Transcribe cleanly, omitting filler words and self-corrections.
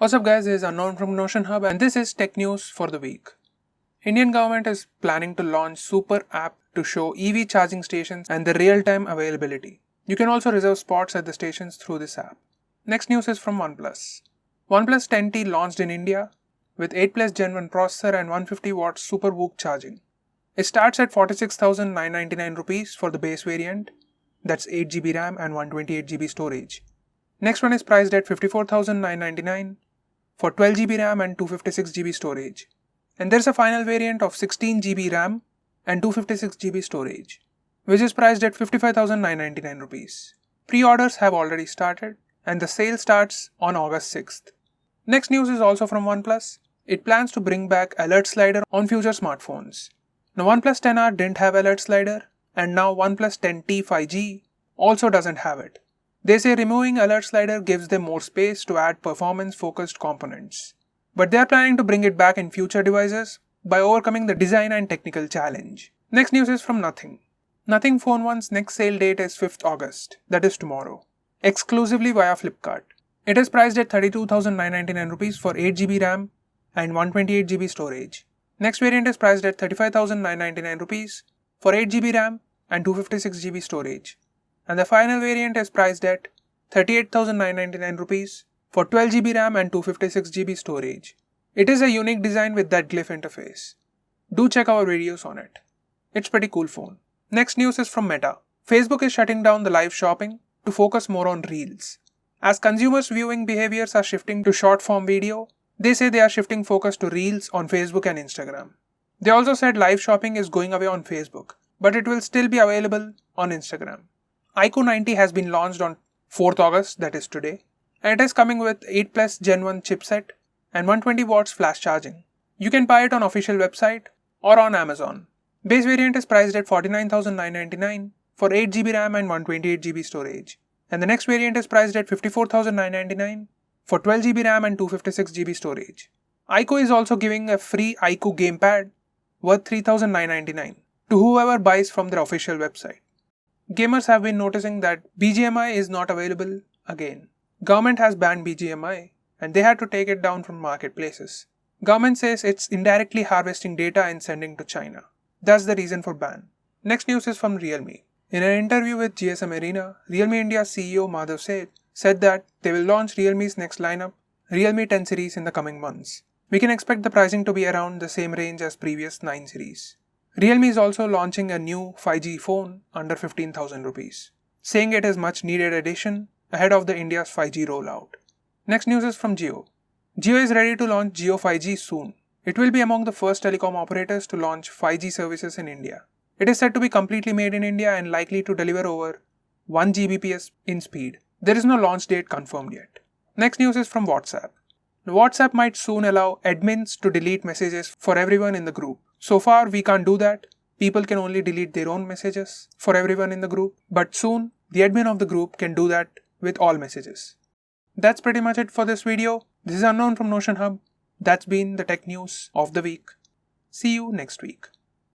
What's up guys, this is Unknown from Notion Hub and this is tech news for the week. Indian government is planning to launch Super app to show EV charging stations and the real-time availability. You can also reserve spots at the stations through this app. Next news is from OnePlus. OnePlus 10T launched in India with 8 Plus Gen 1 processor and 150 watts Super Whoop charging. It starts at 46,999 rupees for the base variant, that's 8GB RAM and 128GB storage. Next one is priced at 54,999 for 12GB RAM and 256GB storage. And there's a final variant of 16GB RAM and 256GB storage, which is priced at 55,999 rupees. Pre-orders have already started and the sale starts on August 6th. Next news is also from OnePlus. It plans to bring back alert slider on future smartphones. Now OnePlus 10R didn't have alert slider and now OnePlus 10T 5G also doesn't have it. They say removing alert slider gives them more space to add performance-focused components. But they are planning to bring it back in future devices by overcoming the design and technical challenge. Next news is from Nothing. Nothing Phone 1's next sale date is 5th August, that is tomorrow, exclusively via Flipkart. It is priced at 32,999 rupees for 8GB RAM and 128GB storage. Next variant is priced at 35,999 rupees for 8GB RAM and 256GB storage. And the final variant is priced at 38,999 rupees for 12GB RAM and 256GB storage. It is a unique design with that glyph interface. Do check our videos on it. It's pretty cool phone. Next news is from Meta. Facebook is shutting down the live shopping to focus more on Reels. As consumers' viewing behaviors are shifting to short form video, they say they are shifting focus to Reels on Facebook and Instagram. They also said live shopping is going away on Facebook, but it will still be available on Instagram. iQOO 90 has been launched on 4th August, that is today, and it is coming with 8 Plus Gen 1 chipset and 120 watts flash charging. You can buy it on official website or on Amazon. Base variant is priced at 49,999 for 8GB RAM and 128GB storage. And the next variant is priced at 54,999 for 12GB RAM and 256GB storage. iQOO is also giving a free iQOO gamepad worth 3,999 to whoever buys from their official website. Gamers have been noticing that BGMI is not available again. Government has banned BGMI and they had to take it down from marketplaces. Government says it's indirectly harvesting data and sending to China. That's the reason for ban. Next news is from Realme. In an interview with GSM Arena, Realme India CEO Madhav Seth said that they will launch Realme's next lineup, Realme 10 series, in the coming months. We can expect the pricing to be around the same range as previous 9 series. Realme is also launching a new 5G phone under 15,000 rupees, saying it is much needed addition ahead of the India's 5G rollout. Next news is from Jio. Jio is ready to launch Jio 5G soon. It will be among the first telecom operators to launch 5G services in India. It is said to be completely made in India and likely to deliver over 1 Gbps in speed. There is no launch date confirmed yet. Next news is from WhatsApp. WhatsApp might soon allow admins to delete messages for everyone in the group. So far, we can't do that. People can only delete their own messages for everyone in the group. But soon, the admin of the group can do that with all messages. That's pretty much it for this video. This is Unknown from Notion Hub. That's been the tech news of the week. See you next week.